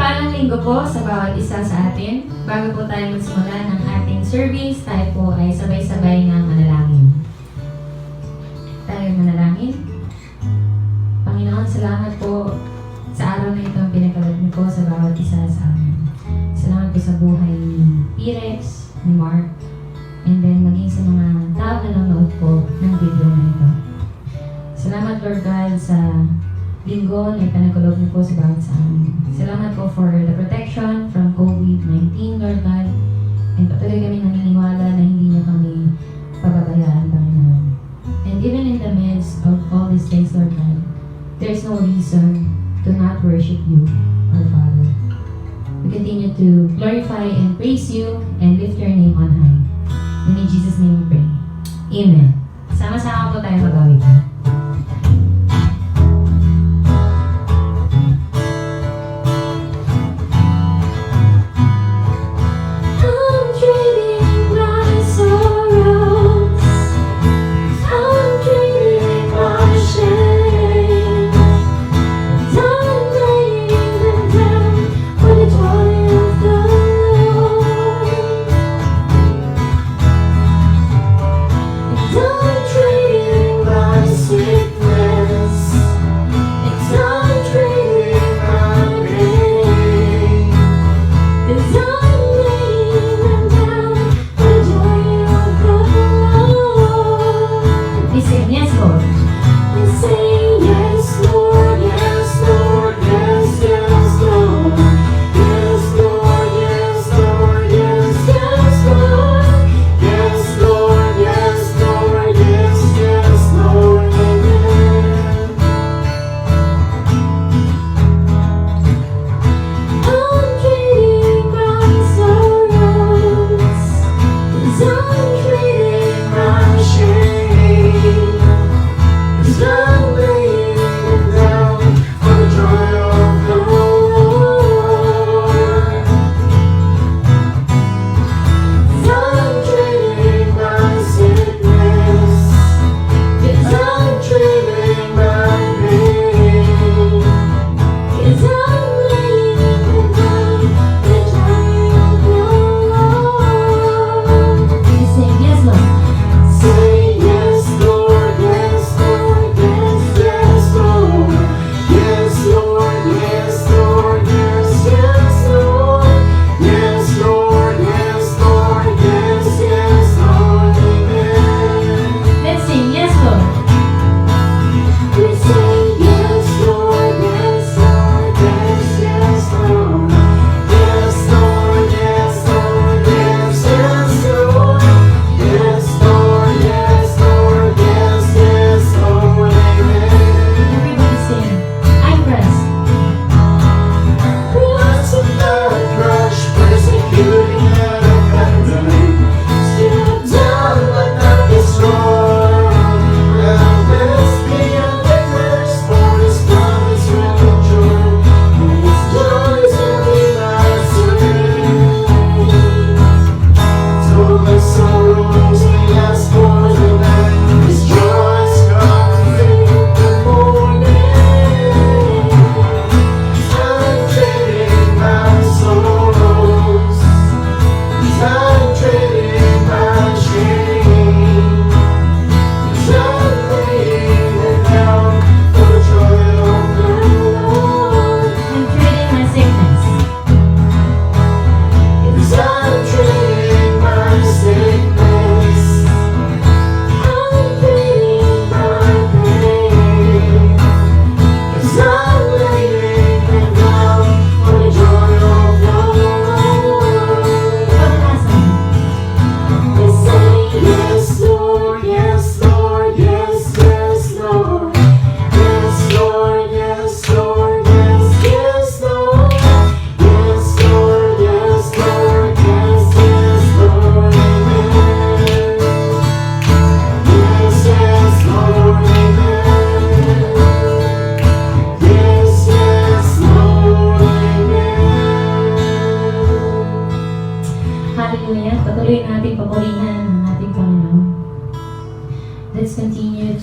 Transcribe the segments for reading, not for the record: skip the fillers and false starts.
Mapagpalang linggo po sa bawat isa sa atin. Bago po tayo magsimula ng ating service, tayo po ay sabay-sabay ng manalangin. Tayo manalangin. Panginoon, salamat po sa araw na ito ang pinagkaloob niyo po sa bawat isa sa amin. Salamat po sa buhay ni Pirex, ni Mark, and then maging sa mga tao na nanonood po ng video na ito. Salamat, Lord God, sa linggo na ipinagkaloob niyo po sa bawat sa amin. Salamat po for the protection from COVID-19, Lord God. And patuloy kami naniniwala na hindi niyo kami pababayaan, Panginoon. And even in the midst of all these things, Lord God, there is no reason to not worship you, our Father. We continue to glorify and praise you and lift your name on high. And in Jesus' name we pray. Amen. Sama-sama po tayo mag-awitan.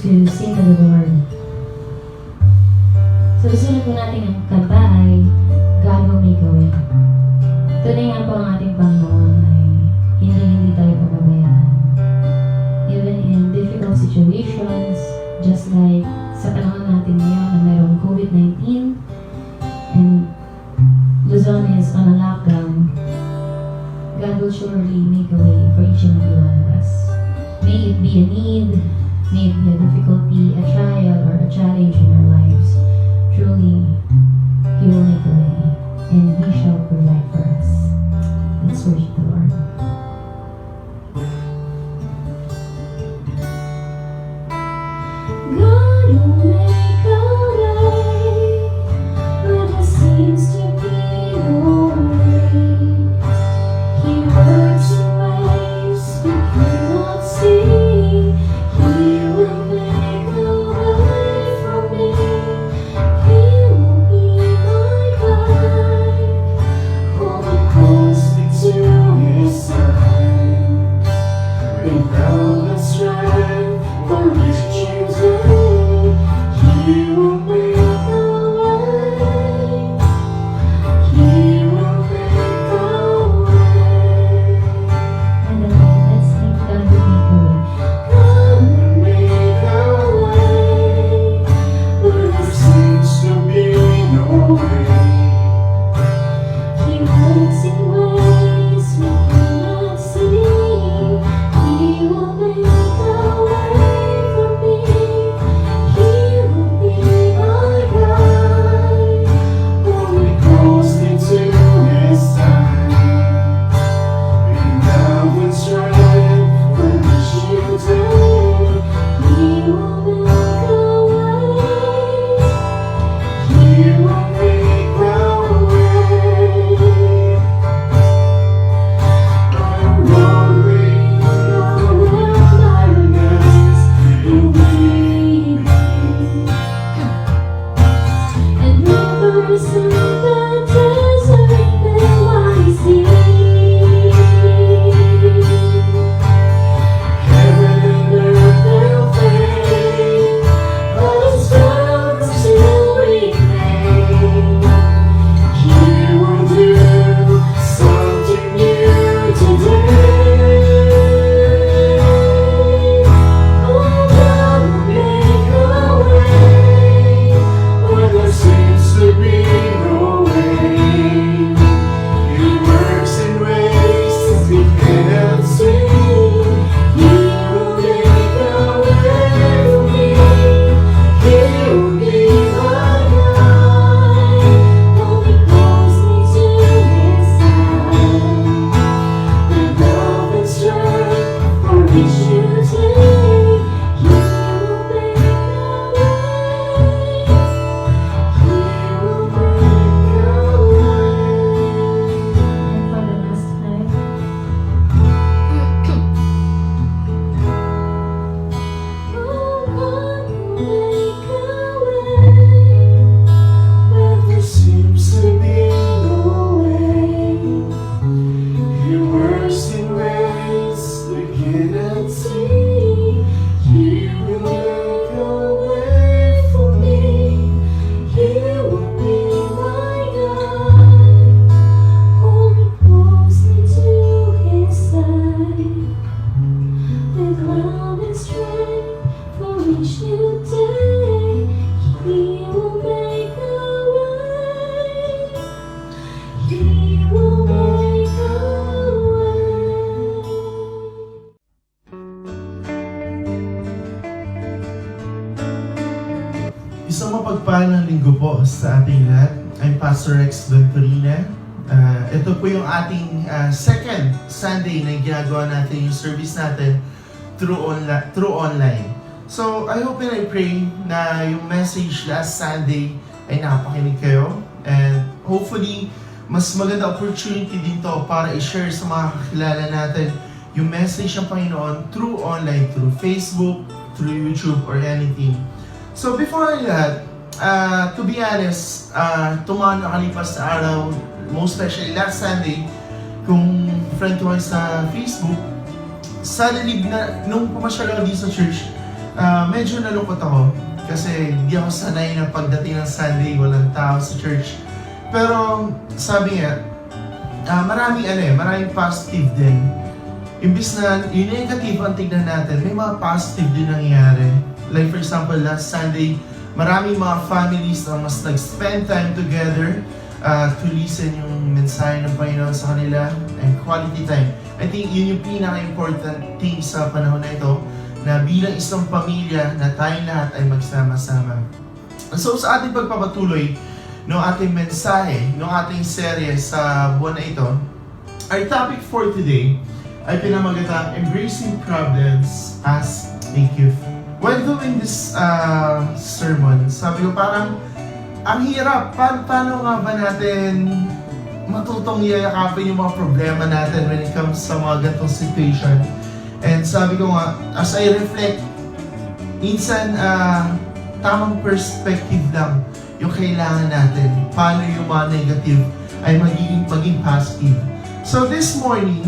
to sing to the Lord. So, susunod po natin ang kanta ay God Will Make a Way. po ang ating Panginoon ay hindi tayo pababayaan. Even in difficult situations, just like sa panahon natin ngayon na mayroong COVID-19 and Luzon is on a lockdown, God will surely make a way for each and every one of us. May it be a need, may it be a difficulty, a trial, or a challenge in our lives. Truly, He will make a way, and He shall provide for us. Let's worship the Lord. God will make a way where there seems to be no way. He works in ways we cannot see. He will make a way for me. He will be my guide. Hold me closely to His side. Without the strength for each day, He will make a way. He will make a way. And then let's sing God will make a way. God will make a way where there seems to be no way. He works in ways we cannot see. He will make a way for me. He will be my guide. Hold me closely to His side. Be now and strength for each new day. He will make a way. He will make a way. I'm rolling on wilderness in waiting, and rivers in the desert will I see. Heaven and earth will fade, but His word will still remain. He will do something new today. Oh, God will make a way where there seems to be no way. He works in ways we cannot see. He will make a way for me. He will be my guide. Hold me closely to His side. With love and strength for each new day, He will make a way. He will make a way. And for the last time. Oh, God will make a way where there seems to be no way. He works in ways we cannot see. He will make a way for me. He will be my guide. Hold me closely to His side. With love and strength for each new day, He will make a way. He will make a way. Isang mapagpalang linggo po sa ating lahat. I'm Pastor Venturina. Ito po yung ating second Sunday na ginagawa natin yung service natin through online. So, I hope and I pray na yung message last Sunday ay nakapakinig kayo. And hopefully, mas maganda opportunity din to para i-share sa mga kakilala natin yung message ng Panginoon through online, through Facebook, through YouTube, or anything. So before that, to be honest, itong mga nakalipas na araw, most especially last Sunday, kung friend ko sa Facebook, suddenly, nung pumasyal ako dito sa church, medyo nalungkot ako kasi hindi ako sanay na pagdating ng Sunday, walang tao sa church. Pero sabi nga, maraming positive din. Imbis na yung negative ang tignan natin, may mga positive din nangyayari. Like for example, last Sunday, maraming mga families na mas nag-spend time together to listen yung mensahe ng Panginoon sa kanila and quality time. I think yun yung pinaka-important thing sa panahon na ito, na bilang isang pamilya na tayong lahat ay magsama-sama. So sa ating pagpapatuloy ng ating mensahe, ng ating serye sa buwan na ito, our topic for today ay pinamagatang Embracing Problems as a Gift. When doing this sermon, sabi ko parang ang hirap. Paano nga ba natin matutong yayakapin yung mga problema natin when it comes sa mga ganitong situation? And sabi ko nga, as I reflect, minsan tamang perspective lang yung kailangan natin. Paano yung mga negative ay maging positive. So this morning,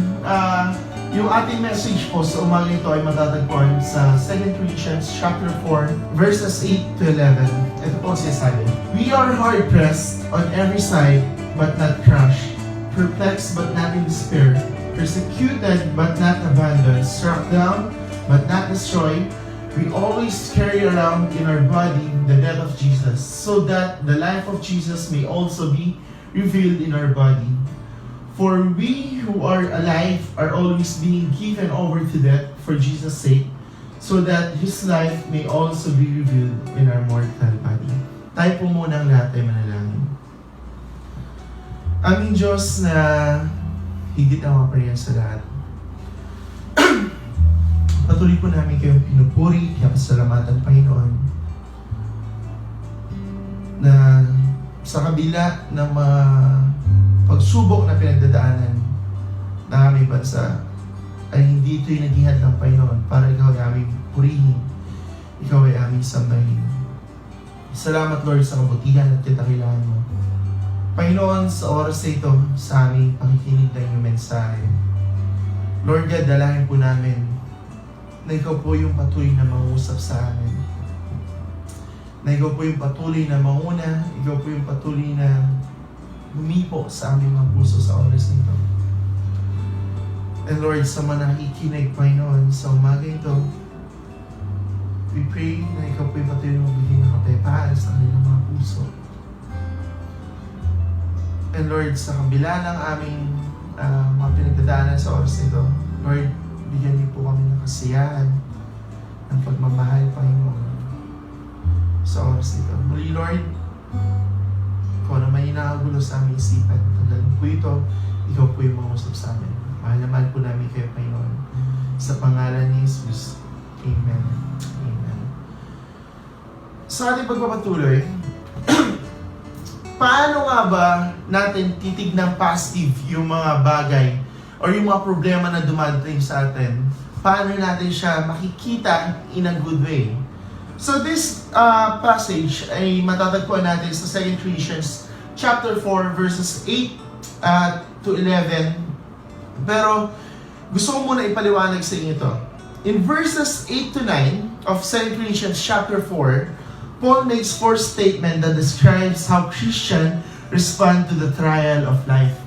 yung ating message po sa umaga ito ay matatagpuan sa 2 Corinthians chapter 4, verses 8 to 11. Ito po siya sabi. We are hard-pressed on every side, but not crushed. Perplexed, but not in despair. Persecuted, but not abandoned. Struck down, but not destroyed. We always carry around in our body the death of Jesus, so that the life of Jesus may also be revealed in our body. For we who are alive are always being given over to death for Jesus' sake, so that His life may also be revealed in our mortal body. Tayo po muna ang lahat ay manalangin. Aming Diyos na higit ang mapariyan sa lahat. Patuloy po namin kayong pinupuri, kaya pasalamatan Panginoon, na sa kabila ng mga pagsubok na pinagdadaanan ng aming bansa, ay hindi ito'y naging ng Panginoon para Ikaw ay aming purihin, Ikaw ay aming sambahin. Salamat Lord sa kabutihan at kadakilaan mo. Panginoon, sa oras na ito, sa aming pakikinig ng iyong mensahe, Lord God, dalahin po namin na Ikaw po yung patuloy na mangusap sa amin. Na Ikaw po yung patuloy na manguna, Ikaw po yung patuloy na humipo sa aming mga puso sa oras nito. And Lord, sa mga nakikinig, Panginoon, sa umaga ito, we pray na Ikaw po yung patuloy na magbigay ng kapayapaan sa kanilang mga puso. And Lord, sa kabila ng aming mga pinagdadaanan sa oras nito, Lord, bigyan niyo po kami ng kasiyahan, ng pagmamahal, Panginoon, sa oras nito. Muli, Lord, kung ano may inakagulo sa aming isipan, tanggalin po ito, Ikaw po yung mangusap sa amin. Mahal na mahal po namin kayo, Panginoon. Sa pangalan ni Jesus. Amen. Amen. Sa ating pagpapatuloy, paano nga ba natin titignan positive yung mga bagay or yung mga problema na dumadating sa atin? Paano natin siya makikita in a good way? So this passage ay matatagpuan natin sa 2 Corinthians chapter 4 verses 8 to 11. Pero gusto ko muna ipaliwanag sa inyo ito. In verses 8 to 9 of 2 Corinthians chapter 4, Paul makes 4 statement that describes how Christian respond to the trial of life.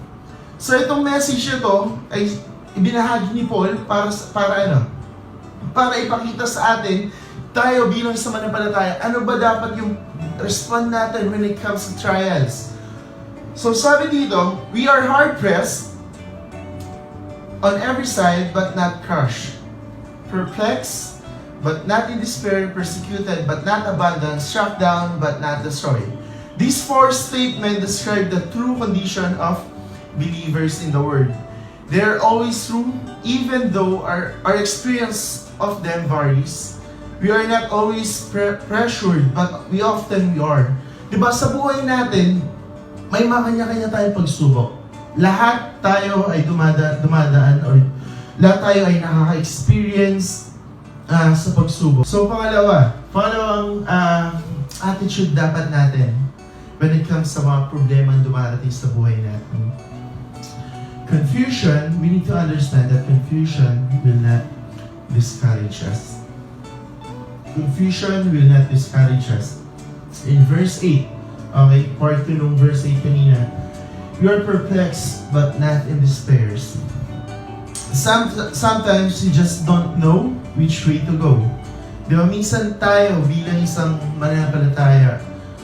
So itong message ito ay ibinahagi ni Paul para ipakita sa atin, tayo bilang sa mananampalataya, ano ba dapat yung respond natin when it comes to trials. So sabi dito, we are hard-pressed on every side but not crushed, perplexed but not in despair, persecuted but not abandoned, struck down but not destroyed. These 4 statements describe the true condition of believers in the Word. They are always true, even though our experience of them varies. We are not always pressured, but we often are. Diba sa buhay natin, may mga kanya-kanya tayong pagsubok. Lahat tayo ay dumadaan or lahat tayo ay nakaka-experience sa pagsubok. So pangalawang attitude dapat natin when it comes sa mga problema na dumarating sa buhay natin. Confusion, we need to understand that confusion will not discourage us. Confusion will not discourage us. In verse 8, okay, part 2 ng verse 8 kanina, We are perplexed but not in despair. Sometimes you just don't know which way to go. Di ba, minsan tayo bilang isang mananampalataya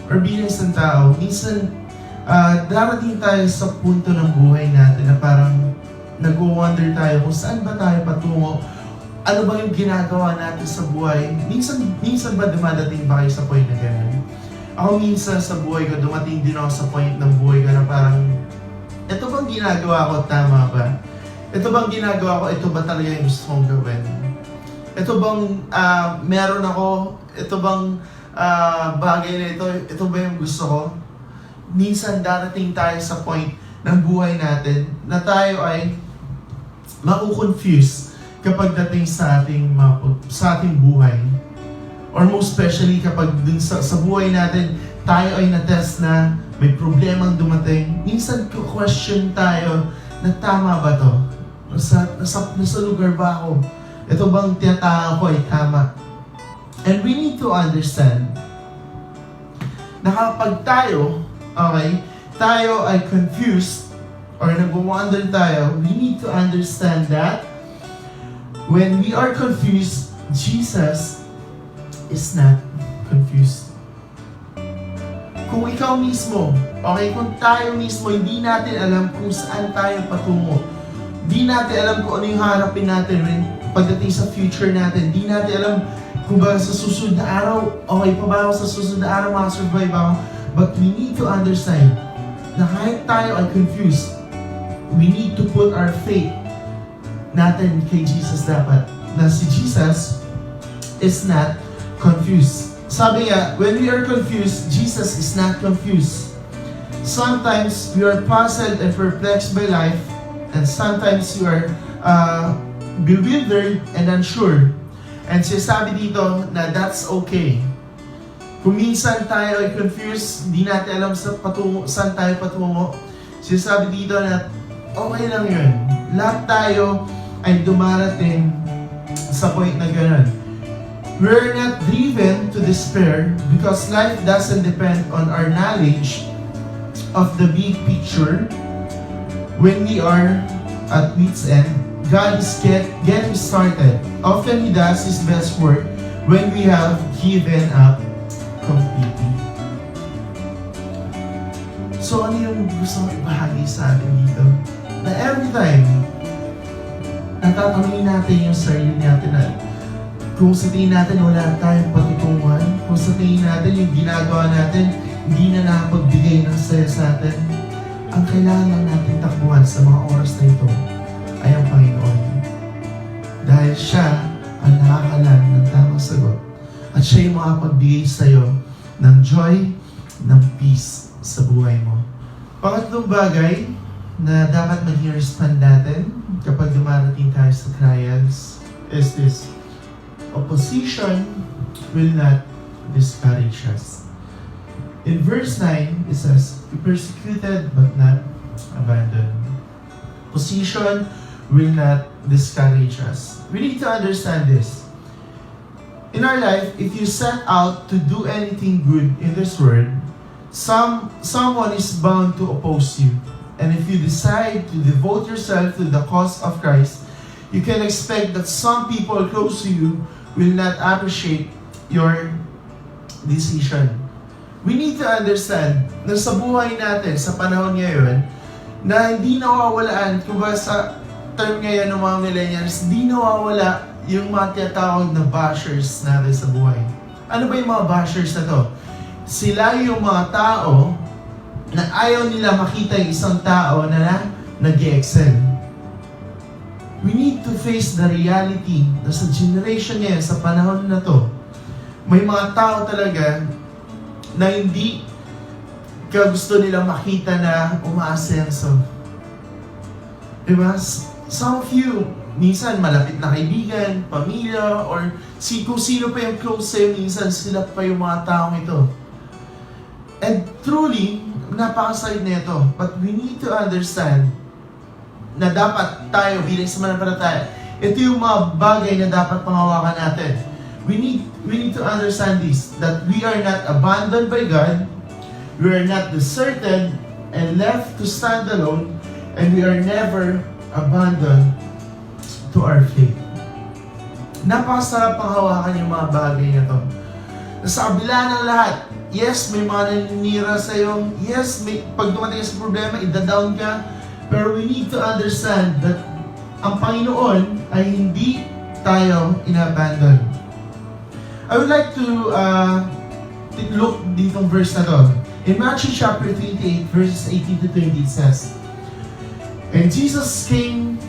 or bilang isang tao, minsan darating tayo sa punto ng buhay natin na parang nag-wonder tayo kung saan ba tayo patungo. Ano ba yung ginagawa natin sa buhay? Minsan ba dumadating ba kayo sa point na gano'n? Ako minsan sa buhay ko, dumating din ako sa point ng buhay ko na parang, ito bang ginagawa ko, tama ba? Ito bang ginagawa ko, ito ba talaga yung gusto kong gawin? Ito bang meron ako, ito bang bagay na ito ba yung gusto ko? Minsan darating tayo sa point ng buhay natin na tayo ay makukonfuse kapag dating sa ating buhay. Or most especially kapag dun sa buhay natin, tayo ay na-test na may problemang dumating. Minsan question tayo na tama ba to? Nasa lugar ba ako? Ito bang tiyatahan ko ay tama? And we need to understand na kapag tayo ay confused or nag-wonder tayo, we need to understand that when we are confused, Jesus is not confused. Kung ikaw mismo, kung tayo mismo, hindi natin alam kung saan tayo patungo. Hindi natin alam kung ano yung harapin natin pagdating sa future natin. Hindi natin alam kung ba sa susunod na araw, okay pa ba ako sa susunod na araw, makasurvive ako. But we need to understand na kahit tayo ay confused, we need to put our faith natin kay Jesus dapat. Na si Jesus is not confused. Sabi nga, when we are confused, Jesus is not confused. Sometimes we are puzzled and perplexed by life, and sometimes you are bewildered and unsure. And sinasabi dito na that's okay. Kung minsan tayo ay confused, hindi natin alam saan tayo patungo, sinasabi dito na okay lang yun. Lahat tayo ay dumarating sa point na gano'n. We're not driven to despair because life doesn't depend on our knowledge of the big picture. When we are at wit's end, God is getting started. Often He does His best work when we have given up completely. So ano yung gusto kong ibahagi sa atin dito? Na every time natatanungin natin yung sarili natin na kung sa tingin natin wala tayong patutunguhan, kung sa tingin natin yung ginagawa natin hindi na nakapagbigay ng saya sa atin, ang kailangan lang natin takbuhan sa mga oras na ito ay ang Panginoon. Dahil Siya ang nakakalam ng tamang sagot at Siya yung makapagbigay sa iyo ng joy, ng peace sa buhay mo. Pangatlong bagay na dapat maging respond natin kapag dumarating tayo sa trials is this: opposition will not discourage us. In verse 9, it says, "Be persecuted but not abandoned." Opposition will not discourage us. We need to understand this. In our life, if you set out to do anything good in this world, someone is bound to oppose you. And if you decide to devote yourself to the cause of Christ, you can expect that some people close to you will not appreciate your decision. We need to understand na sa buhay natin, sa panahon ngayon, na hindi nawawalaan, kung ba sa term ngayon ng mga millennials, hindi nawawala yung mga tinatawag na bashers natin sa buhay. Ano ba yung mga bashers na to? Sila yung mga tao na ayaw nila makita yung isang tao na nag-excel. We need to face the reality na sa generation ngayon, sa panahon na to, may mga tao talaga na hindi ka gusto nilang makita na umaasenso. Diba? Some of you, minsan malapit na kaibigan, pamilya, or kung sino pa yung close sa'yo, minsan sila pa yung mga taong ito. And truly, napakasayid na ito. But we need to understand na dapat tayo bilang sa mananampalataya, ito yung mga bagay na dapat pangawakan natin. We need to understand this, that we are not abandoned by God, we are not deserted, and left to stand alone, and we are never abandoned to our fate. Napakasarap ang hawakan yung mga bagay na to. Sa kabila ng lahat, yes, may mga naninira sa'yo. Yes, pag dumating sa problema, ida-down ka. Pero we need to understand that ang Panginoon ay hindi tayo inabandon. I would like to look ditong verse na to. In Matthew chapter 28, verses 18 to 20, it says, "And Jesus came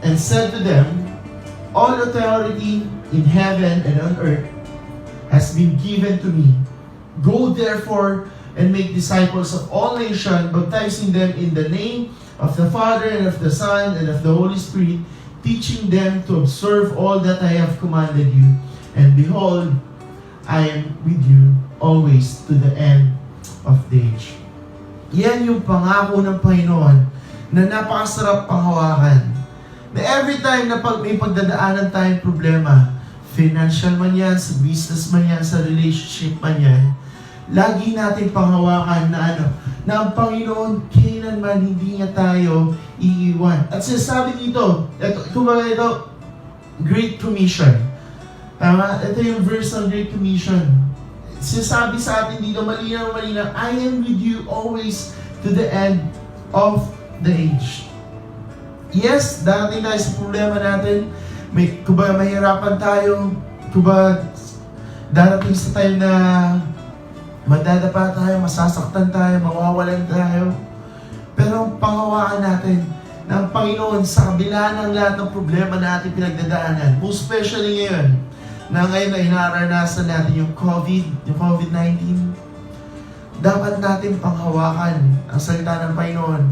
and said to them, all authority in heaven and on earth has been given to me. Go therefore and make disciples of all nations, baptizing them in the name of the Father and of the Son and of the Holy Spirit, teaching them to observe all that I have commanded you. And behold, I am with you always to the end of the age." Yan yung pangako ng Panginoon na napakasarap panghawakan. Na every time na may pagdadaanan tayong problema, financial man yan, sa business man yan, sa relationship man yan, lagi natin panghawakan na na ang Panginoon kailanman hindi niya tayo iiwan. At sinasabi dito, ito, Great Commission. Tama? Ito yung verse ng Great Commission. Sinasabi sa atin dito, malinaw, I am with you always to the end of the age. Yes, darating tayo sa problema natin. Kuba mahirapan tayo, kuba darating sa time na madadapa tayo, masasaktan tayo, mawawalan tayo. Pero ang panghawakan natin na ang Panginoon sa kabila ng lahat ng problema natin pinagdadaanan, most especially ngayon, na ngayon na inaranasan natin yung COVID-19, dapat natin panghawakan ang salita ng Panginoon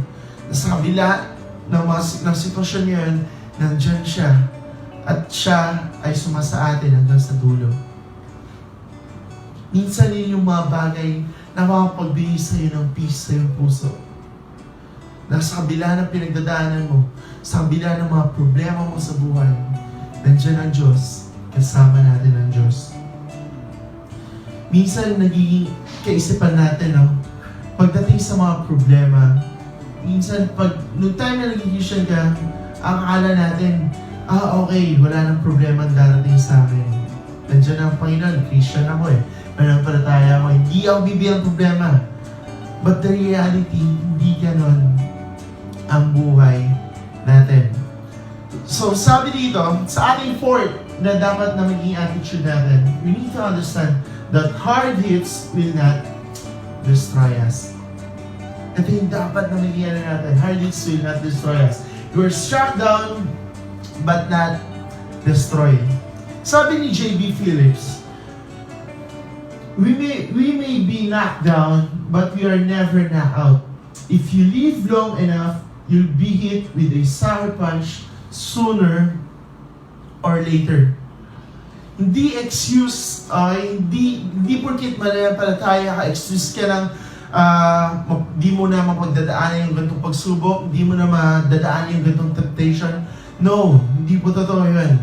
na sa kabila ng sitwasyon ngayon, nandyan siya at siya ay sumasa atin hanggang sa dulo. Minsan yun yung mga bagay na makapagbigay sa iyo ng peace sa iyong puso. Na sa kabila ng pinagdadaanan mo, sa kabila ng mga problema mo sa buhay, nandyan ang Diyos, kasama natin ang Diyos. Minsan nagiging kaisipan natin, pagdating sa mga problema, minsan noong time na naging Christian ka, ang akala natin, okay, wala nang problema ang darating sa akin. Nandiyan ang Panginoon, Christian ako Mananampalataya ako, hindi ako bibigyan ng problema. But the reality, hindi ganon ang buhay natin. So sabi dito, sa ating fourth na dapat na maging attitude natin, we need to understand that hard hits will not destroy us. Ito yung dapat na maging natin, hard hits will not destroy us. You are struck down, but not destroyed. Sabi ni J.B. Phillips, we may be knocked down, but we are never knocked out. If you live long enough, you'll be hit with a sour punch sooner or later. Hindi excuse, hindi porkit mananampalataya ka, excuse ka lang, di mo na mapagdadaanan yung gantong pagsubok, di mo na madadaanan yung gantong temptation. No, hindi po totoo yun.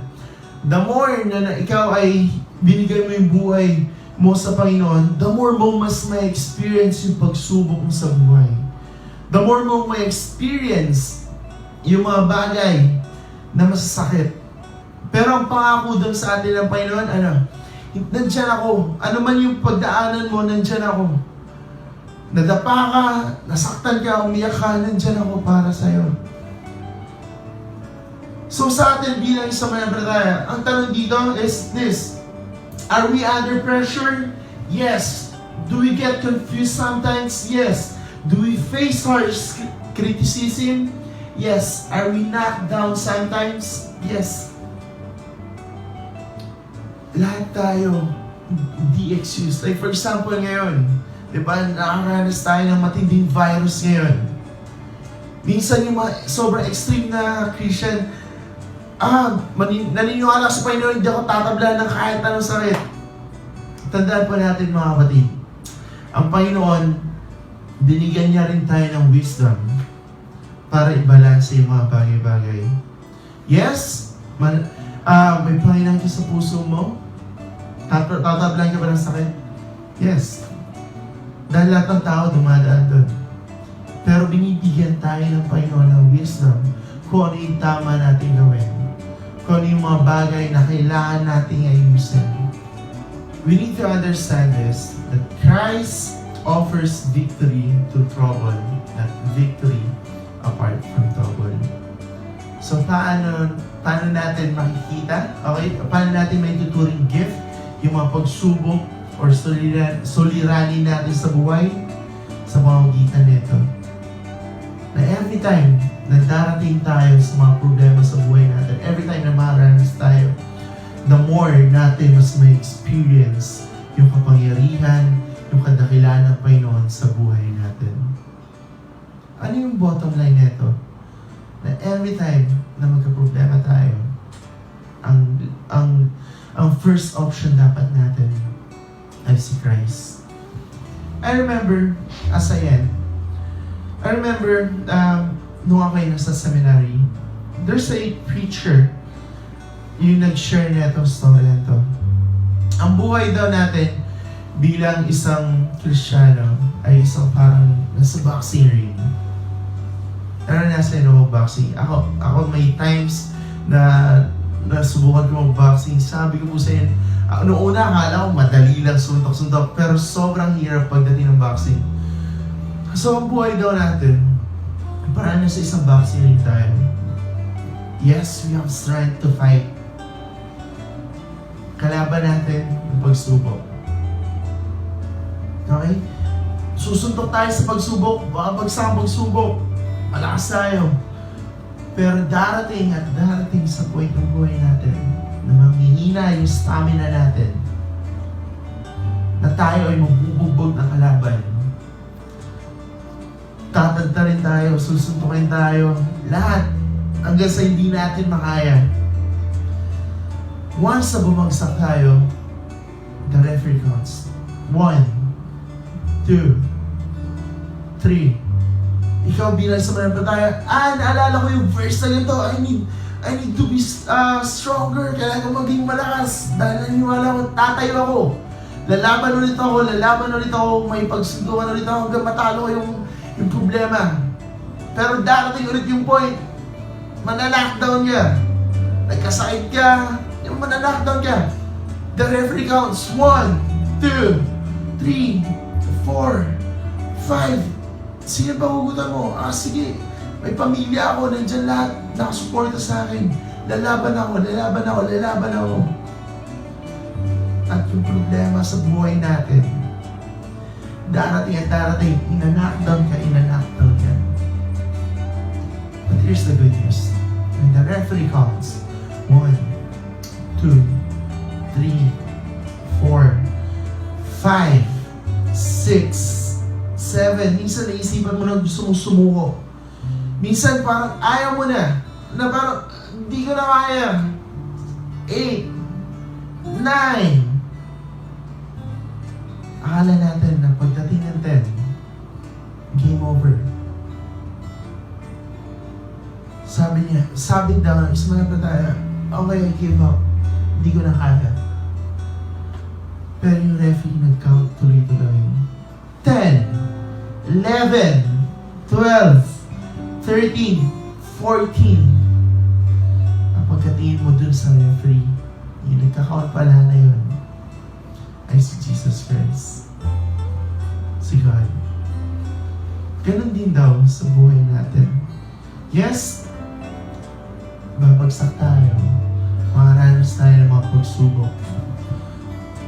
The more na ikaw ay binigay mo yung buhay mo sa Panginoon, the more mo mas may experience yung pagsubok mo sa buhay. The more mo may experience yung mga bagay na masasakit. Pero ang pangako doon sa atin ng Panginoon, nandyan ako. Ano man yung pagdaanan mo, nandyan ako. Nadapa ka, nasaktan ka, umiyak ka, nandyan ako para sa'yo. So sa atin bilang isang mananampalataya, ang tanong dito is this: are we under pressure? Yes. Do we get confused sometimes? Yes. Do we face harsh criticism? Yes. Are we knocked down sometimes? Yes. Lahat tayo hindi excuse. Like for example ngayon, di ba, nakakaranas tayo ng matinding virus ngayon. Minsan yung mga sobrang extreme na Christian, naniniwala sa Panginoon, hindi ako tatabla ng kahit anong sakit. Tandaan po natin mga kapatid, ang Panginoon, binigyan niya rin tayo ng wisdom para i-balance yung mga bagay-bagay. Yes, may Panginoon ka sa puso mo? Tatablan ka ba ng sakit? Yes. Dahil lahat ng tao dumadaan doon. Pero binibigyan tayo ng Panginoon ng wisdom kung ano yung tama natin gawin. Kung ano yung mga bagay na kailangan nating ayusin. We need to understand this, that Christ offers victory to trouble, not victory apart from trouble. So paano natin makikita? Okay? Paano natin may tuturing gift? Yung mga pagsubok or suliranin natin sa buhay sa pamamagitan nito. Na every time na darating tayo sa mga problema sa buhay natin, every time na makaranas tayo, the more natin mas may experience yung kapangyarihan, yung kadakilaan ng Panginoon sa buhay natin. Ano yung bottom line nito? Na every time na magka-problema tayo, ang first option dapat natin ay si Christ. I remember, nung ako ay nasa seminary, there's a preacher yung nag-share niya itong story na ito. Ang buhay daw natin bilang isang Kristiyano ay isang parang nasa boxing ring. Naranasan ako mag-boxing. Ako may times na nasubukan ko mag-boxing. Sabi ko po sa inyo, noong una akala ko madali lang suntok-suntok, pero sobrang hirap pagdating ng boxing. So ang buhay daw natin, parang nasa isang boxing ring tayo. Yes, we have strength to fight. Kalaban natin yung pagsubok. Okay? Susuntok tayo sa pagsubok, baka bagsak ang pagsubok. Malakas tayo. Pero darating sa point ng buhay natin na manghihina yung stamina natin, na tayo ay mabubugbog ng kalaban. Tatagta rin tayo, susuntukin tayo, lahat hanggang sa hindi natin makaya. Once na bumagsak tayo, the referee counts. 1, 2, 3. Ikaw bilang sa mananampalataya, naalala ko yung verse na ganito, I need to be stronger, kailangan ko maging malakas. Dahil naniniwala ko, tatayo ako. Lalaban ulit ako, may pagsundukan ulit ako hanggang matalo yung problema. Pero darating ulit yung point, manalockdown ka. Nagkasakit ka, manalockdown ka. The referee counts 1, 2, 3, 4, 5. Sino ba hugutan mo? Sige. May pamilya ako, nandyan lahat, nakasuporta sa akin. Lalaban ako. At yung problema sa buhay natin, darating, ina-knockdown ka. But here's the good news. When the referee counts, 1, 2, 3, 4, 5, 6, 7. Minsan naisipan mo na gusto mong sumuko. Minsan parang ayaw mo na parang hindi ko na kaya. 8, 9. Akala natin na pagdating ng 10, game over. Sabi daw ng isang mananampalataya, okay, I give up. Hindi ko na kaya. Pero yung referee nag-count tuloy-tuloy. 10, 11, 12, 13, 14. Ang pagkatingin mo dun sa referee, yung nagkakaunt pala na yun, ay si Jesus Christ. Si God. Ganun din daw sa buhay natin. Yes, babagsak tayo. Makaranas tayo ng mga pagsubok.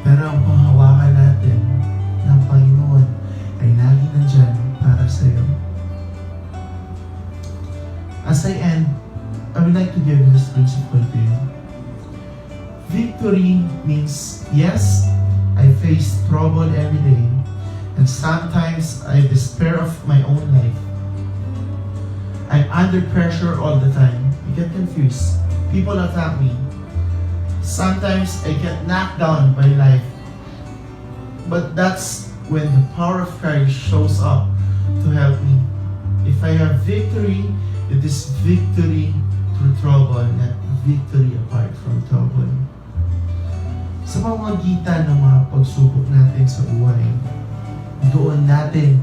Pero ang panghawakan natin ng Panginoon ay lagi nandyan para sa iyo. As I end, I would like to give this principle to you. Victory means, yes, I face trouble every day, and sometimes I despair of my own life. I'm under pressure all the time. I get confused. People attack me. Sometimes I get knocked down by life. But that's when the power of Christ shows up to help me. If I have victory, it is victory through trouble, not victory apart from trouble. Sa pamamagitan ng mga pagsubok natin sa buhay, doon natin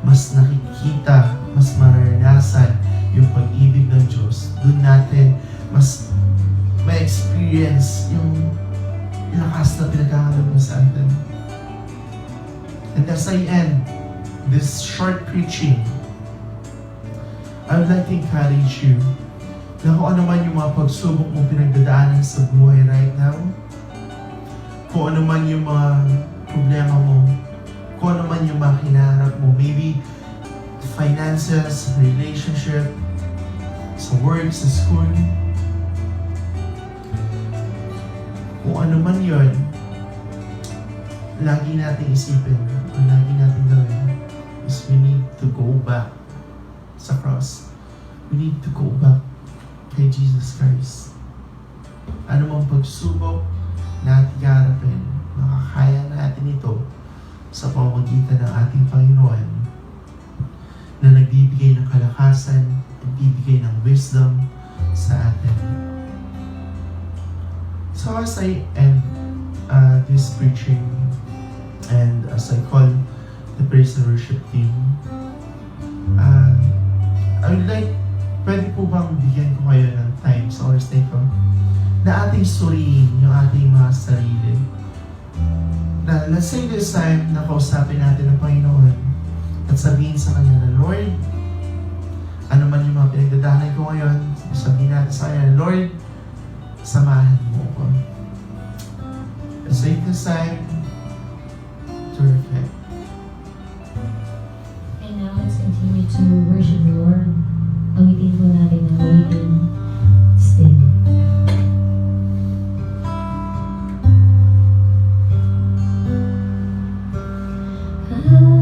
mas nakikita mas maranasan yung pag-ibig ng Diyos. Doon natin mas ma-experience yung lakas na pinagkakaroon mo sa atin. And as I end this short preaching, I would like to encourage you na kung ano man yung mga pagsubok mo pinagdadaanan sa buhay right now, kung ano man yung mga problema mo, kung ano man yung mga hinaharap mo, maybe finances, relationship, sa work, sa school, kung ano man yun, lagi natin isipin, o lagi natin gawin, is we need to go back sa cross. We need to go back kay Jesus Christ. Ano mang pagsubok na ating harapin, makakaya natin ito sa pamamagitan ng ating Panginoon na nagbibigay ng kalakasan, nagbibigay ng wisdom sa atin. So as I end this preaching and as I call the praise and worship team, I would like, pwede po bang bigyan ko kayo ng time sa oras na ito na ating suriin yung ating mga sarili. Na let's say this time na kausapin natin ang Panginoon at sabihin sa Kanya na, Lord, ano man yung mga pinagdadaanan ko ngayon, sabihin natin sa Kanya, Lord, samahan mo ko. Let's take this time to reflect. And now let's continue to worship the Lord. Awitin po natin ang awitin still. Call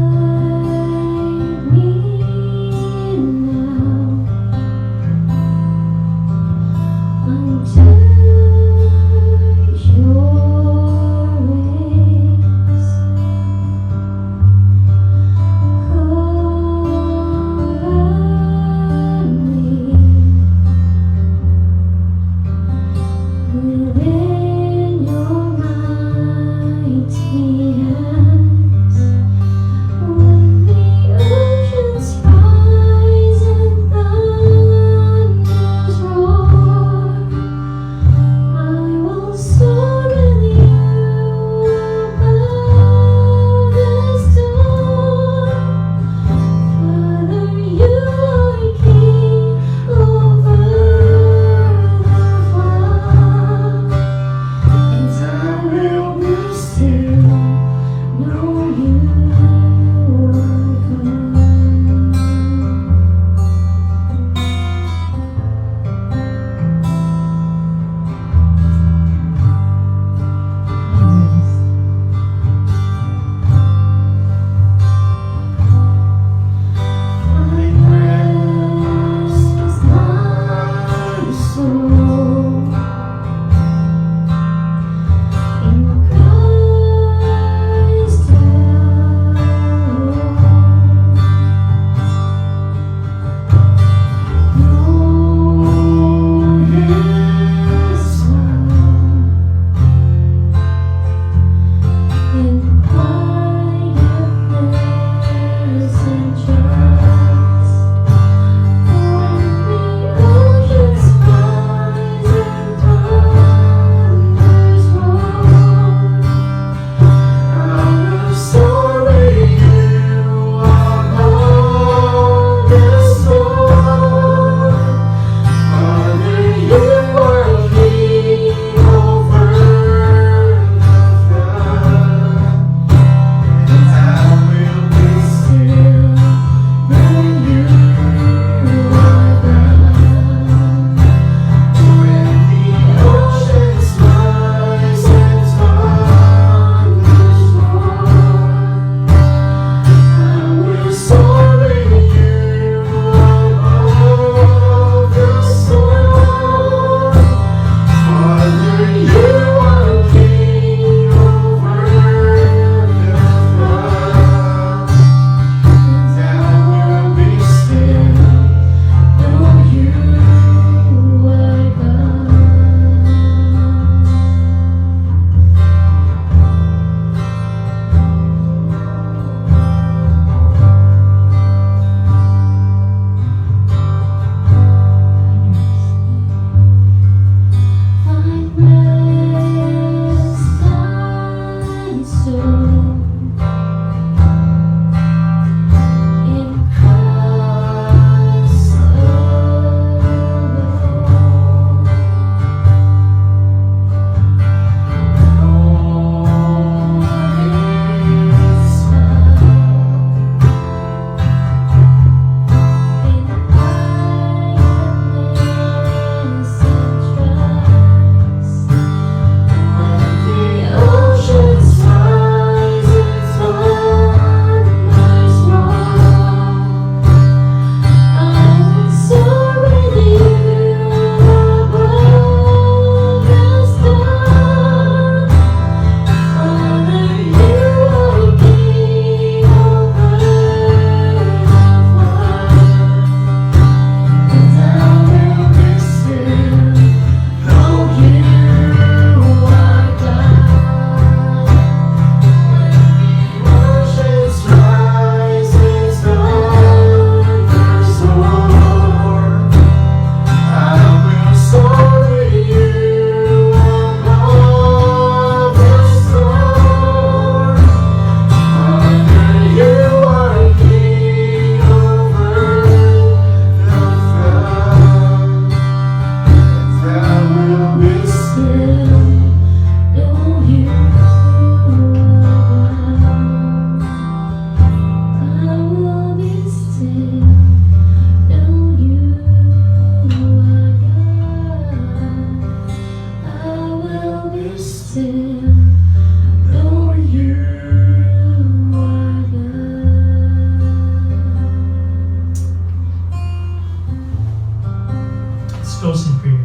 close in prayer.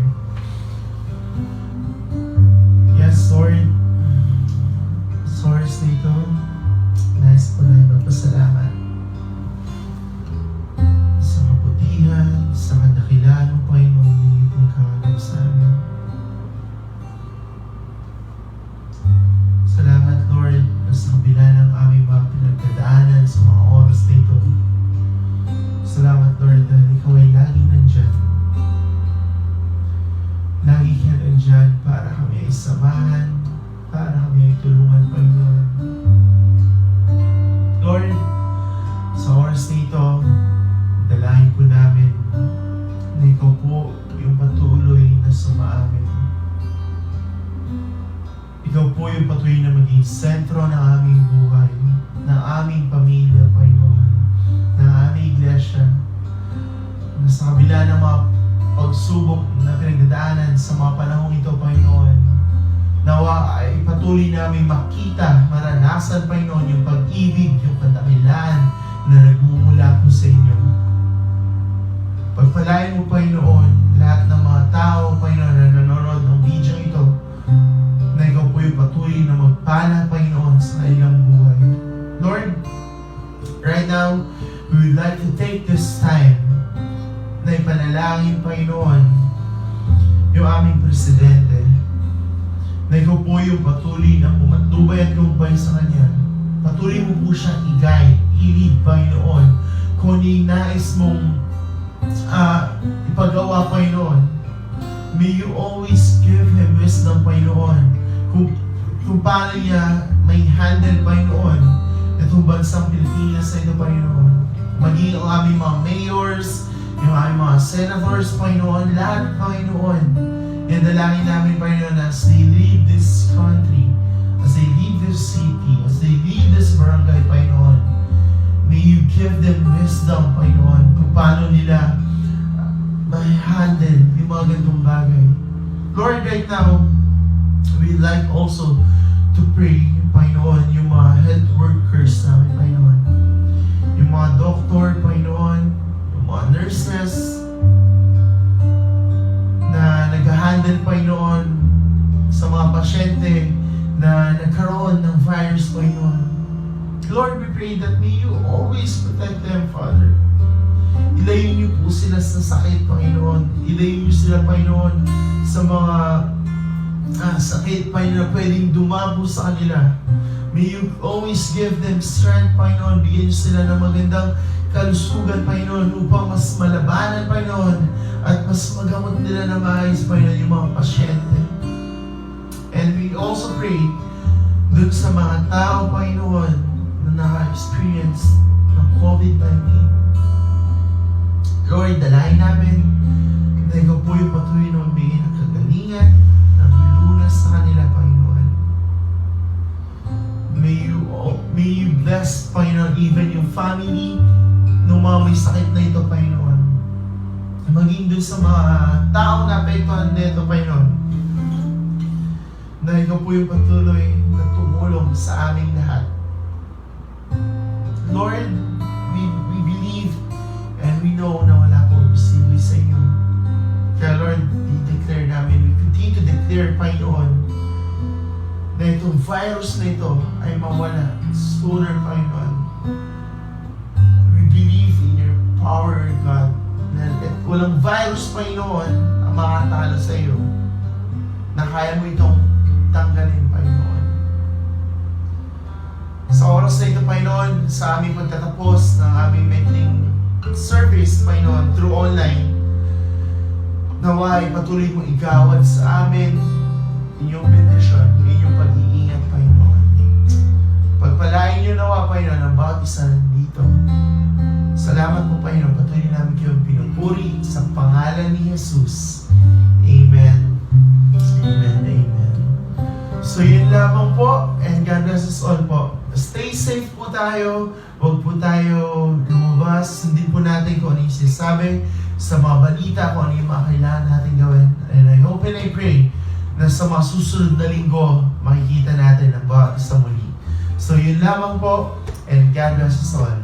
Yes, Lord. Source nito, nais ko na magpasalamat sa kabutihan, sa kadakilaan mo, Panginoon, na iyong kakalap sa amin. Salamat, Lord, na sa kabila ng aming mga pinagdadaanan sa mga oras na ito. Salamat, Lord, dahil ikaw ay laging nandyan. Lagi ka nandyan para kami ay samahan, para kami ay tulungan, Panginoon. Lord, sa oras na ito, dalangin po namin na ikaw po yung patuloy na sumaamin. Ikaw po yung patuloy na maging sentro ng aming buhay, ng aming pamilya, Panginoon, ng aming iglesia, na sa kabila ng mga pagsubok na pinagdadaanan sa mga panahong ito, Panginoon, nawa ay patuloy namin makita, maranasan, Panginoon, yung pag-ibig, yung kadakilaan na nagmumula po sa inyo. Pagpalain mo, Panginoon, lahat ng mga tao, Panginoon, na nanonood ng video ito, na ikaw po yung patuloy na magpala, Panginoon, sa kanilang buhay. Lord, right now, we would like to take this time na ipanalangin, Panginoon, yung aming presidente, na ikaw po yung patuloy na pumatubay at lumbay sa kanya. Patuloy mo po siyang i-guide, i-lead, Panginoon, kung ano yung nais mong ipagawa, Panginoon. May you always give him wisdom, Panginoon, kung paano niya may handle, Panginoon, itong bansang Pilipinas sa ito, Panginoon. Maging ang aming mga mayors, yung aming mga senators, Panginoon, lahat, Panginoon. Yan dalangin namin, Panginoon, as they leave this country, as they leave this city, as they leave this barangay, Panginoon, may you give them wisdom, Panginoon, kung paano nila ma-handle yung mga ganitong bagay. Lord, right now, we'd like also to pray, Panginoon, yung mga health workers namin, Panginoon. Yung mga doctor, Panginoon, yung mga nurses, na nag-handle, Panginoon, sa mga pasyente na nagkaroon ng virus, Panginoon. Lord, we pray that may you always protect them, Father. Ilayo niyo po sila sa sakit, Panginoon. Ilayo niyo sila, Panginoon, sa mga sakit, Panginoon, na pwedeng dumabo sa kanila. May you always give them strength, Panginoon. Bigyan niyo sila ng magandang kalusugan, Panginoon, upang mas malabanan, Panginoon, at mas magamot nila na maayos, Panginoon, yung mga pasyente. And we also pray dun sa mga tao, Panginoon, na naka-experience ng COVID-19. Lord, dalangin namin na ikaw po yung patuloy na magbigay ng kagalingan, ng lunas sa kanila, Panginoon. May you bless, Panginoon, even yung family ng mga may sakit na ito, Panginoon. Maging dun sa mga taong naapektuhan nito, Panginoon, na ikaw po yung patuloy na tumulong sa aming lahat. Lord, we believe and we know na wala po imposible sa inyo. Kaya Lord, i-declare namin, we continue to declare, Panginoon, na itong virus na ito ay mawala sooner, Panginoon. We believe in your power, God, na walang virus, Panginoon, ang makatalo sa iyo, na kaya mo itong tanggalin, Panginoon. Sa oras na ito, Panginoon, sa aming pagtatapos ng aming maitling service, Panginoon, through online, naway patuloy mong igawad sa amin inyong bendisyon, inyong pag-iingat, Panginoon. Pagpalain niyo nawa, Panginoon, ang bawat isa dito. Salamat po, Panginoon. Patuloy namin kayong pinupuri sa pangalan ni Jesus. Amen. Amen. Amen. So yun lamang po, and God bless us all po. Stay safe po tayo. Huwag po tayo lumabas. Sundin po natin kung ano yung sinasabi sa mga balita, kung ano yung mga kailangan natin gawin. And I hope and I pray na sa mga susunod na linggo, makikita natin ang bawat isa muli. So yun lamang po, and God bless us all.